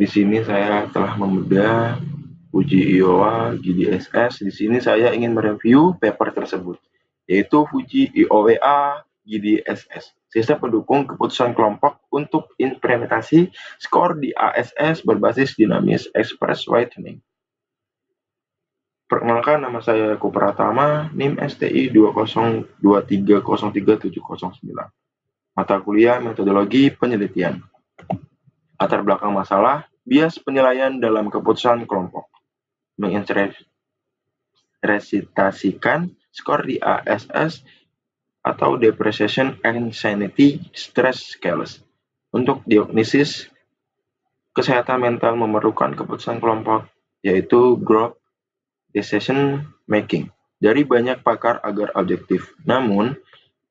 Di sini saya telah membedah uji IOWA GDSS. Di sini saya ingin mereview paper tersebut, yaitu uji IOWA GDSS, sistem pendukung keputusan kelompok untuk implementasi skor di ASS berbasis dinamis express whitening. Perkenalkan, nama saya Eko Pratama, NIM STI 202303709. Mata kuliah Metodologi Penelitian. Latar belakang masalah, bias penilaian dalam keputusan kelompok. Menginterpretasikan skor di ASS atau Depreciation Insanity Stress Scales. Untuk diagnosis kesehatan mental memerlukan keputusan kelompok, yaitu group decision making, dari banyak pakar agar objektif. Namun,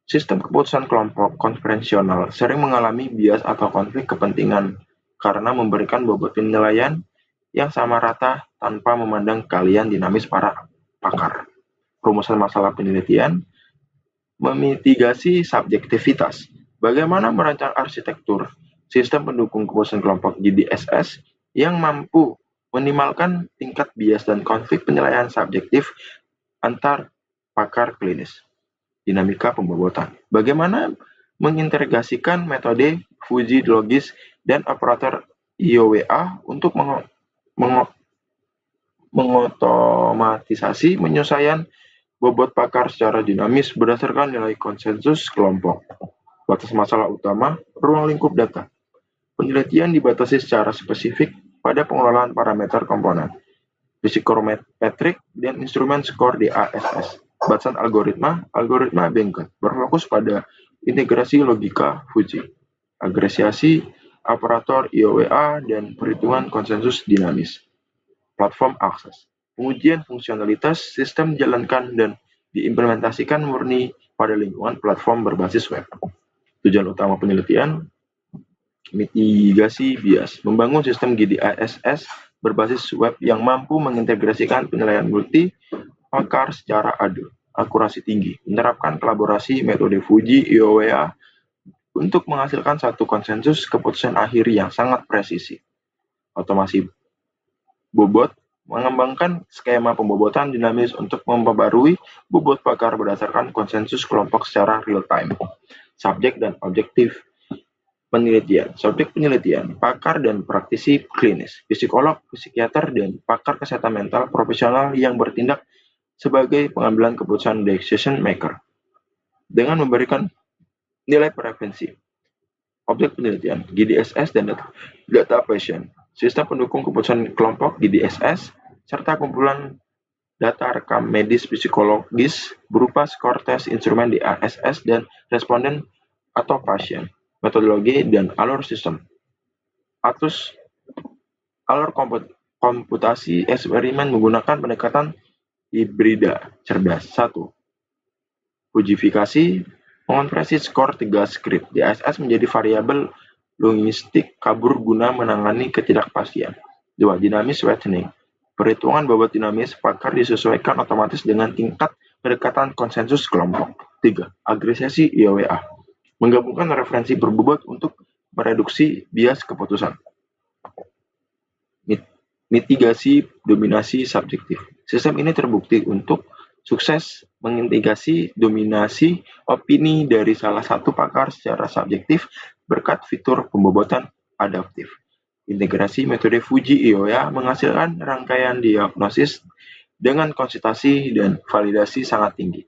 sistem keputusan kelompok konvensional sering mengalami bias atau konflik kepentingan karena memberikan bobot penilaian yang sama rata tanpa memandang keahlian dinamis para pakar. Rumusan masalah penelitian, memitigasi subjektivitas. Bagaimana merancang arsitektur sistem pendukung keputusan kelompok GDSS yang mampu minimalkan tingkat bias dan konflik penilaian subjektif antar pakar klinis. Dinamika pembobotan. Bagaimana mengintegrasikan metode Fuji logis dan operator IOWA untuk mengotomatisasi penyelesaian bobot pakar secara dinamis berdasarkan nilai konsensus kelompok. Batas masalah utama, ruang lingkup data. Penelitian dibatasi secara spesifik pada pengelolaan parameter komponen, psikometrik, dan instrumen skor di ASS. Batasan algoritma Bankert berfokus pada integrasi logika Fuji, agresiasi operator IOWA, dan perhitungan konsensus dinamis. Platform akses. Pengujian fungsionalitas sistem dijalankan dan diimplementasikan murni pada lingkungan platform berbasis web. Tujuan utama penelitian, mitigasi bias, membangun sistem GDSS berbasis web yang mampu mengintegrasikan penilaian multi pakar secara adil, akurasi tinggi, menerapkan kolaborasi metode Fuji IOWA untuk menghasilkan satu konsensus keputusan akhir yang sangat presisi. Otomasi bobot, mengembangkan skema pembobotan dinamis untuk memperbarui bobot pakar berdasarkan konsensus kelompok secara real time. Subjek dan objektif penelitian. Subjek penelitian, pakar dan praktisi klinis, psikolog, psikiater, dan pakar kesehatan mental profesional yang bertindak sebagai pengambilan keputusan decision maker dengan memberikan nilai preferensi. Objek penelitian, GDSS dan data patient, sistem pendukung keputusan kelompok GDSS, serta kumpulan data rekam medis psikologis berupa skor tes instrumen di ASS dan responden atau pasien, metodologi dan alur sistem. Alur komputasi eksperimen menggunakan pendekatan hibrida cerdas. 1. Ujifikasi mengonversi skor 3 skrip di ASS menjadi variabel logistik kabur guna menangani ketidakpastian. 2. Dinamis weighting. Perhitungan bobot dinamis pakar disesuaikan otomatis dengan tingkat pendekatan konsensus kelompok. 3. Agresiasi IOWA. Menggabungkan referensi berbobot untuk mereduksi bias keputusan. Mitigasi dominasi subjektif. Sistem ini terbukti untuk sukses mengintegrasi dominasi opini dari salah satu pakar secara subjektif berkat fitur pembobotan adaptif. Integrasi metode Fuji IOWA menghasilkan rangkaian diagnosis dengan konsistensi dan validasi sangat tinggi.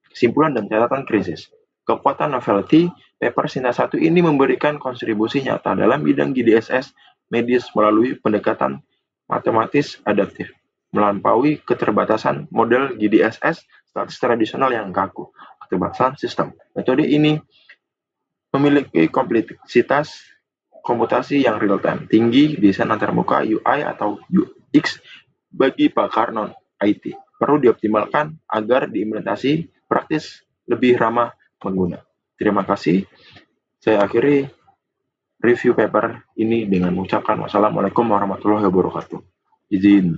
Kesimpulan dan catatan krisis. Kekuatan novelty, paper Sinta 1 ini memberikan kontribusi nyata dalam bidang GDSS medis melalui pendekatan matematis adaptif, melampaui keterbatasan model GDSS statis tradisional yang kaku, keterbatasan sistem. Metode ini memiliki kompleksitas komputasi yang real-time tinggi, desain antarmuka UI atau UX bagi pakar non-IT. Perlu dioptimalkan agar diimplementasi praktis lebih ramah pengguna. Terima kasih. Saya akhiri review paper ini dengan mengucapkan wassalamualaikum warahmatullahi wabarakatuh. Izin.